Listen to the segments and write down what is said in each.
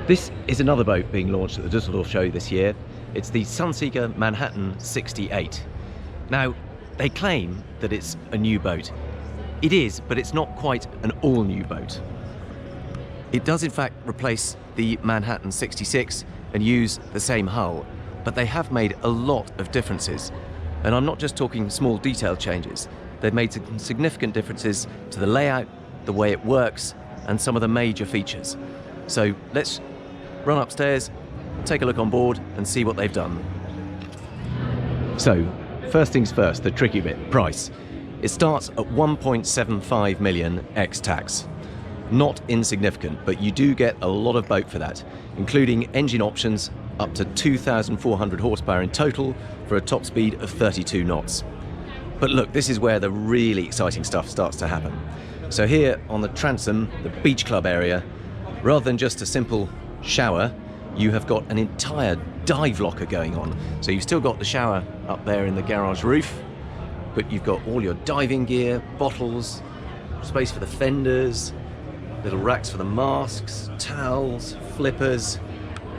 This is another boat being launched at the Düsseldorf show this year. It's the Sunseeker Manhattan 68. Now, they claim that it's a new boat. It is, but it's not quite an all-new boat. It does in fact replace the Manhattan 66 and use the same hull, but they have made a lot of differences. And I'm not just talking small detail changes. They've made some significant differences to the layout, the way it works, and some of the major features. So let's run upstairs, take a look on board and see what they've done. So, first things first, the tricky bit, price. It starts at 1.75 million ex-tax. Not insignificant, but you do get a lot of boat for that, including engine options up to 2,400 horsepower in total for a top speed of 32 knots. But look, this is where the really exciting stuff starts to happen. So here on the transom, the beach club area, rather than just a simple shower, you have got an entire dive locker going on. So you've still got the shower up there in the garage roof, but you've got all your diving gear, bottles, space for the fenders, little racks for the masks, towels, flippers,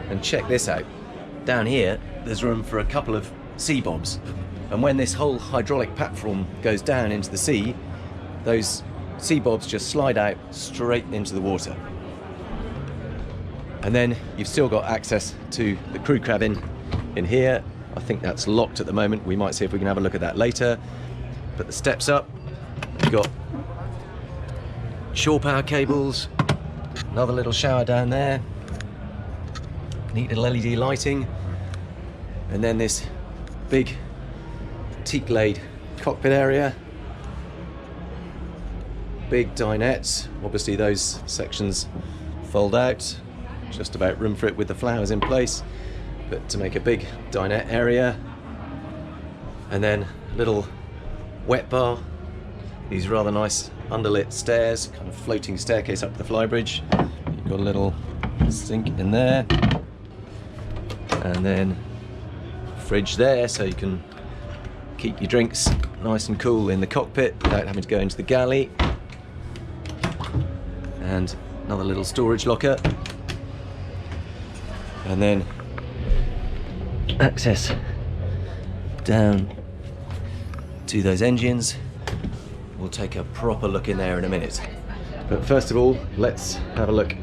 and check this out. Down here, there's room for a couple of sea bobs. And when this whole hydraulic platform goes down into the sea, those sea bobs just slide out straight into the water. And then you've still got access to the crew cabin in here. I think that's locked at the moment. We might see if we can have a look at that later. But the steps up, you've got shore power cables, another little shower down there, neat little LED lighting, and then this big teak-laid cockpit area, big dinettes. Obviously those sections fold out, just about room for it with the flowers in place, but to make a big dinette area. And then a little wet bar, these rather nice underlit stairs, kind of floating staircase up the flybridge. You've got a little sink in there, and then fridge there so you can keep your drinks nice and cool in the cockpit without having to go into the galley. And another little storage locker, and then access down to those engines. We'll take a proper look in there in a minute. But first of all, let's have a look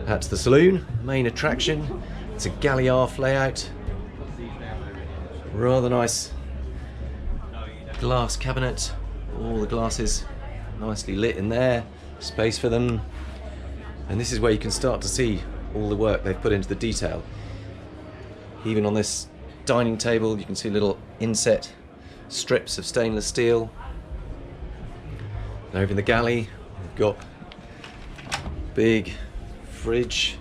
at the saloon, main attraction. It's a galley aft layout. Rather nice glass cabinet, all the glasses nicely lit in there, space for them. And this is where you can start to see all the work they've put into the detail. Even on this dining table, you can see little inset strips of stainless steel. And over in the galley, we've got big fridge,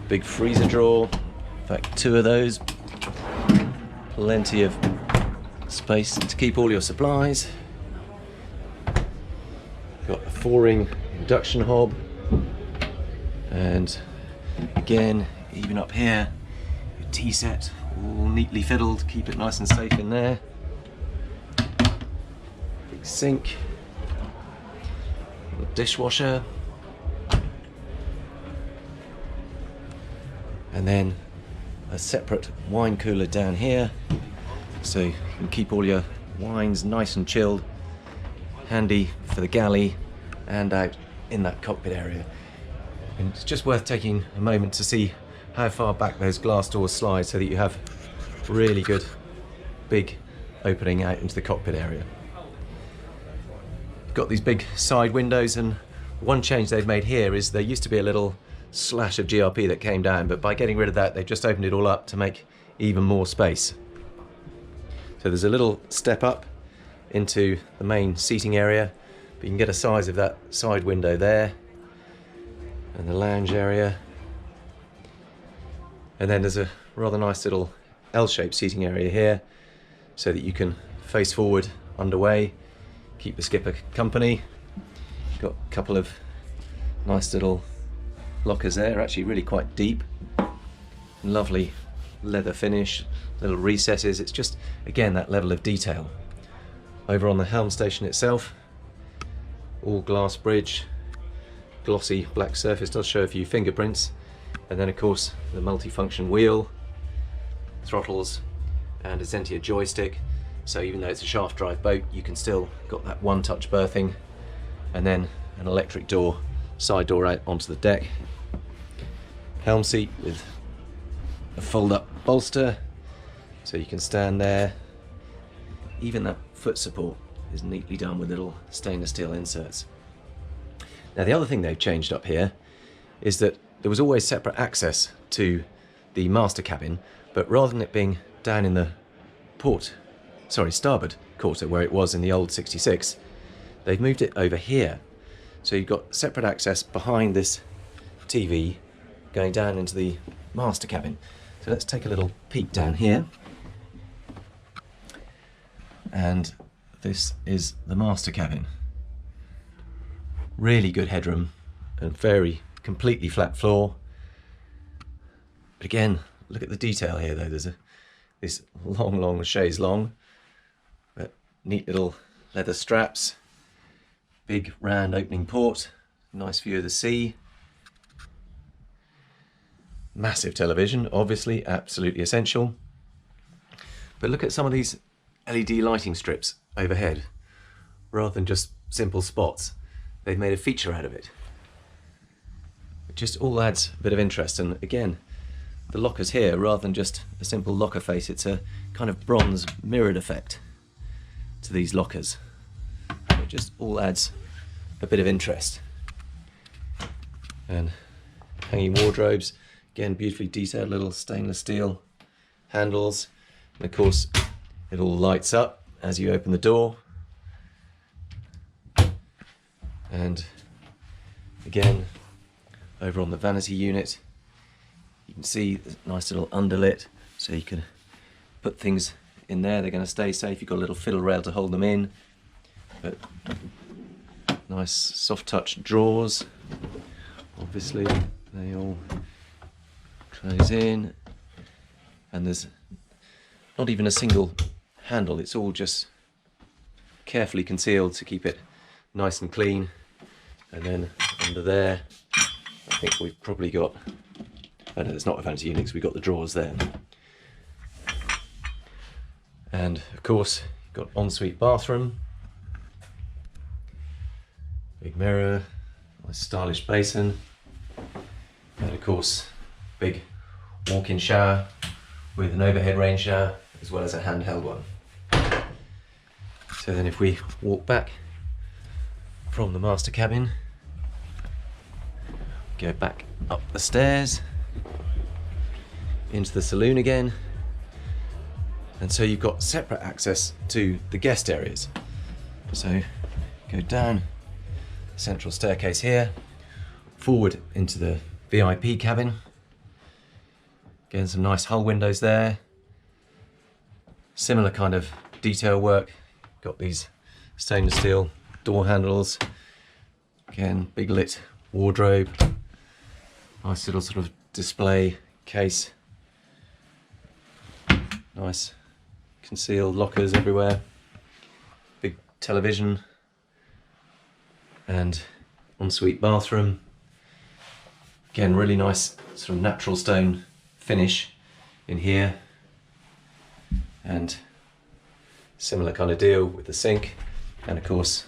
big freezer drawer, in fact 2 of those, plenty of space to keep all your supplies. Got a 4-ring induction hob, and again, even up here, your tea set, all neatly fiddled, keep it nice and safe in there. Big sink, little dishwasher, and then a separate wine cooler down here, so you can keep all your wines nice and chilled, handy for the galley and out in that cockpit area. And it's just worth taking a moment to see how far back those glass doors slide so that you have really good big opening out into the cockpit area. You've got these big side windows, and one change they've made here is there used to be a little slash of GRP that came down, but by getting rid of that they've just opened it all up to make even more space. So there's a little step up into the main seating area, but you can get a size of that side window there, and the lounge area. And then there's a rather nice little L-shaped seating area here so that you can face forward underway, keep the skipper company. Got a couple of nice little lockers there, actually really quite deep. Lovely leather finish, little recesses. It's just, again, that level of detail. Over on the helm station itself, all glass bridge, glossy black surface does show a few fingerprints. And then of course the multifunction wheel, throttles, and a Zentia joystick. So even though it's a shaft drive boat, you can still got that one-touch berthing, and then an electric door, side door out onto the deck. Helm seat with a fold-up bolster, so you can stand there. Even that foot support is neatly done with little stainless steel inserts. Now the other thing they've changed up here is that there was always separate access to the master cabin, but rather than it being down in the starboard quarter where it was in the old 66, they've moved it over here. So you've got separate access behind this TV going down into the master cabin. So let's take a little peek down here. And this is the master cabin. Really good headroom and very completely flat floor. But again, look at the detail here though. There's this long chaise longue, but neat little leather straps, big round opening port, nice view of the sea. Massive television, obviously absolutely essential. But look at some of these LED lighting strips overhead. Rather than just simple spots, they've made a feature out of it. It just all adds a bit of interest. And again, the lockers here, rather than just a simple locker face, it's a kind of bronze mirrored effect to these lockers. It just all adds a bit of interest. And hanging wardrobes, again beautifully detailed little stainless steel handles, and of course it all lights up as you open the door. And again, over on the vanity unit, you can see the nice little underlit, so you can put things in there. They're going to stay safe. You've got a little fiddle rail to hold them in, but nice soft touch drawers. Obviously they all close in, and there's not even a single handle. It's all just carefully concealed to keep it nice and clean. And then under there, I think we've probably got, oh no, it's not a vanity unit, we've got the drawers there. And of course, you've got ensuite bathroom, big mirror, nice stylish basin, and of course, big walk-in shower with an overhead rain shower as well as a handheld one. So then if we walk back from the master cabin, go back up the stairs into the saloon again, and so you've got separate access to the guest areas. So go down the central staircase here, forward into the VIP cabin. Again, some nice hull windows there, similar kind of detail work. Got these stainless steel door handles, again big lit wardrobe, nice little sort of display case, nice concealed lockers everywhere, big television, and ensuite bathroom. Again, really nice sort of natural stone finish in here, and similar kind of deal with the sink, and of course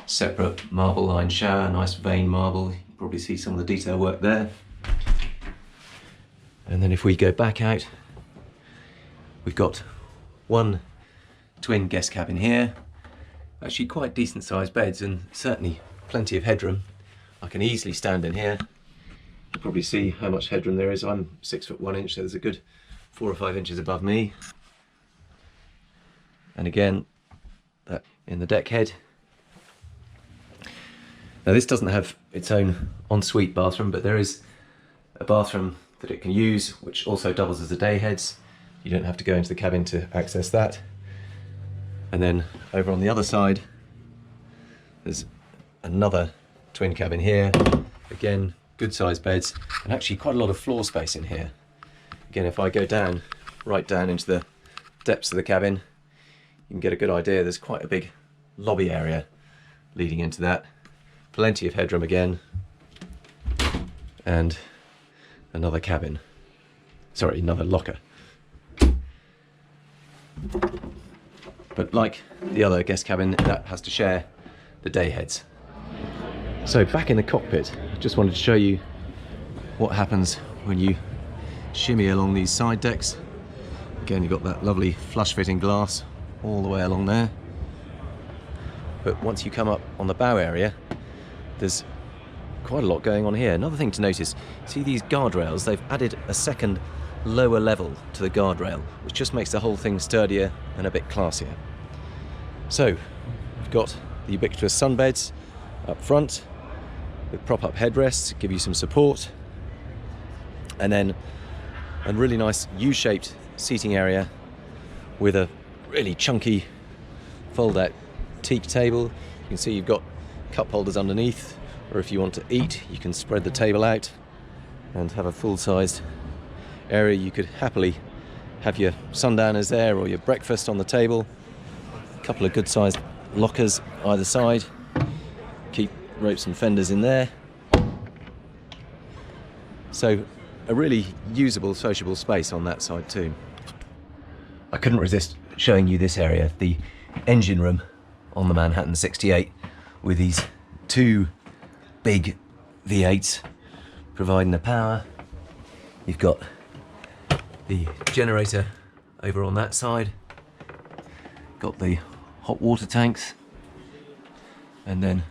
separate marble lined shower, nice veined marble. You can probably see some of the detail work there. And then if we go back out, we've got one twin guest cabin here, actually quite decent sized beds and certainly plenty of headroom. I can easily stand in here. You can probably see how much headroom there is. I'm 6'1", so there's a good 4 or 5 inches above me. And again, that in the deck head. Now this doesn't have its own ensuite bathroom, but there is a bathroom that it can use, which also doubles as a day heads. You don't have to go into the cabin to access that. And then over on the other side, there's another twin cabin here. Again, good sized beds, and actually quite a lot of floor space in here. Again, if I go down, right down into the depths of the cabin, you can get a good idea. There's quite a big lobby area leading into that. Plenty of headroom again. and another cabin. Sorry, another locker. But like the other guest cabin, that has to share the day heads. So back in the cockpit, I just wanted to show you what happens when you shimmy along these side decks. Again, you've got that lovely flush fitting glass all the way along there. But once you come up on the bow area, there's quite a lot going on here. Another thing to notice, see these guardrails? They've added a second lower level to the guardrail, which just makes the whole thing sturdier and a bit classier. So, we've got the ubiquitous sunbeds up front with prop-up headrests to give you some support, and then a really nice U-shaped seating area with a really chunky fold-out teak table. You can see you've got cup holders underneath, or if you want to eat, you can spread the table out and have a full-sized area. You could happily have your sundowners there or your breakfast on the table. A couple of good-sized lockers either side. Keep ropes and fenders in there. So a really usable, sociable space on that side too. I couldn't resist showing you this area, the engine room on the Manhattan 68, with these two big V8s providing the power. You've got the generator over on that side, got the hot water tanks, and then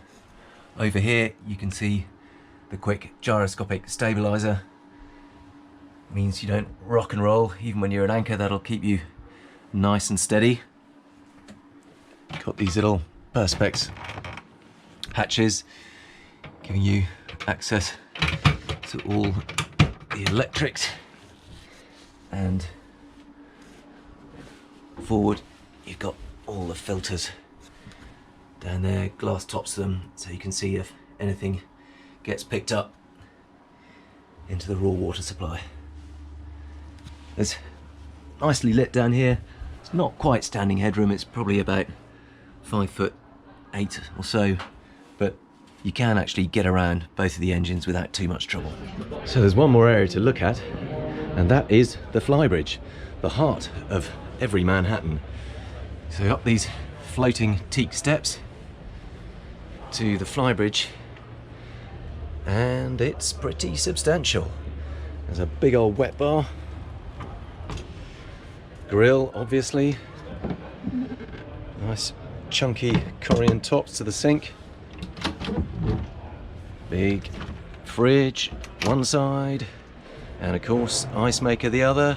over here you can see the quick gyroscopic stabilizer. Means you don't rock and roll even when you're at anchor. That'll keep you nice and steady. Got these little perspex hatches giving you access to all the electrics, and forward you've got all the filters down there, glass tops them, so you can see if anything gets picked up into the raw water supply. It's nicely lit down here. It's not quite standing headroom, it's probably about 5'8" or so, but you can actually get around both of the engines without too much trouble. So there's one more area to look at, and that is the flybridge, the heart of every Manhattan. So up these floating teak steps to the flybridge, and it's pretty substantial. There's a big old wet bar, grill obviously, nice chunky Corian tops to the sink, big fridge one side, and of course ice maker the other.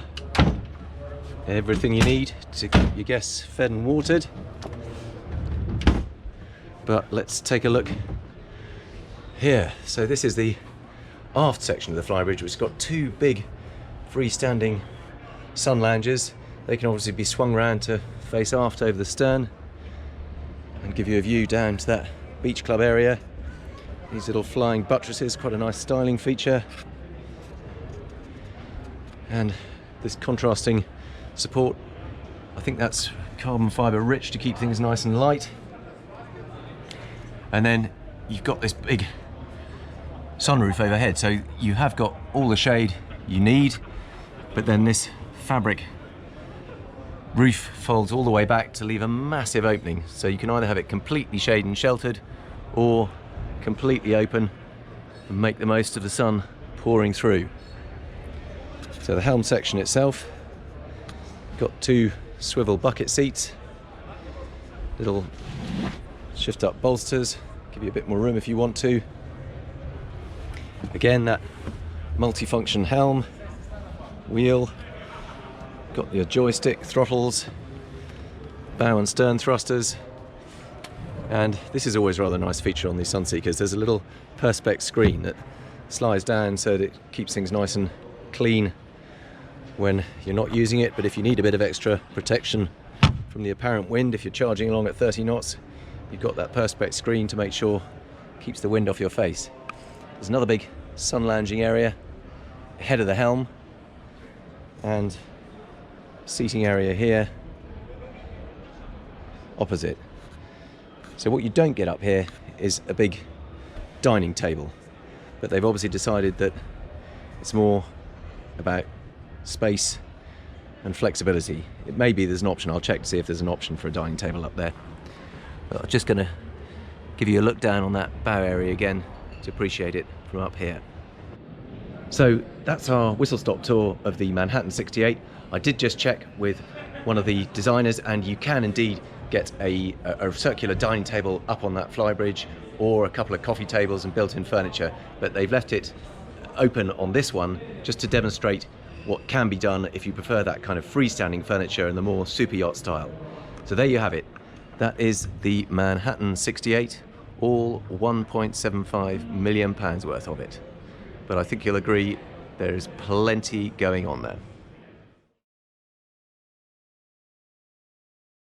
Everything you need to keep your guests fed and watered. But let's take a look here. So this is the aft section of the flybridge, which has got two big freestanding sun lounges. They can obviously be swung round to face aft over the stern and give you a view down to that beach club area. These little flying buttresses, quite a nice styling feature. And this contrasting support, I think that's carbon fibre rich to keep things nice and light. And then you've got this big sunroof overhead, so you have got all the shade you need, but then this fabric roof folds all the way back to leave a massive opening, so you can either have it completely shade and sheltered or completely open and make the most of the sun pouring through. So the helm section itself, got two swivel bucket seats, little shift up bolsters, give you a bit more room if you want to. Again, that multifunction helm, wheel, got your joystick, throttles, bow and stern thrusters, and this is always a rather nice feature on these Sunseekers. There's a little perspex screen that slides down so that it keeps things nice and clean when you're not using it, but if you need a bit of extra protection from the apparent wind, if you're charging along at 30 knots, you've got that perspex screen to make sure it keeps the wind off your face. There's another big sun lounging area ahead of the helm, and seating area here opposite. So what you don't get up here is a big dining table. but they've obviously decided that it's more about space and flexibility. It may be there's an option. I'll check to see if there's an option for a dining table up there. But I'm just going to give you a look down on that bow area again to appreciate it from up here. So that's our whistle-stop tour of the Manhattan 68. I did just check with one of the designers, and you can indeed get a circular dining table up on that flybridge, or a couple of coffee tables and built-in furniture, but they've left it open on this one just to demonstrate what can be done if you prefer that kind of freestanding furniture and the more super yacht style. So there you have it. That is the Manhattan 68, all £1.75 million worth of it. But I think you'll agree there is plenty going on there.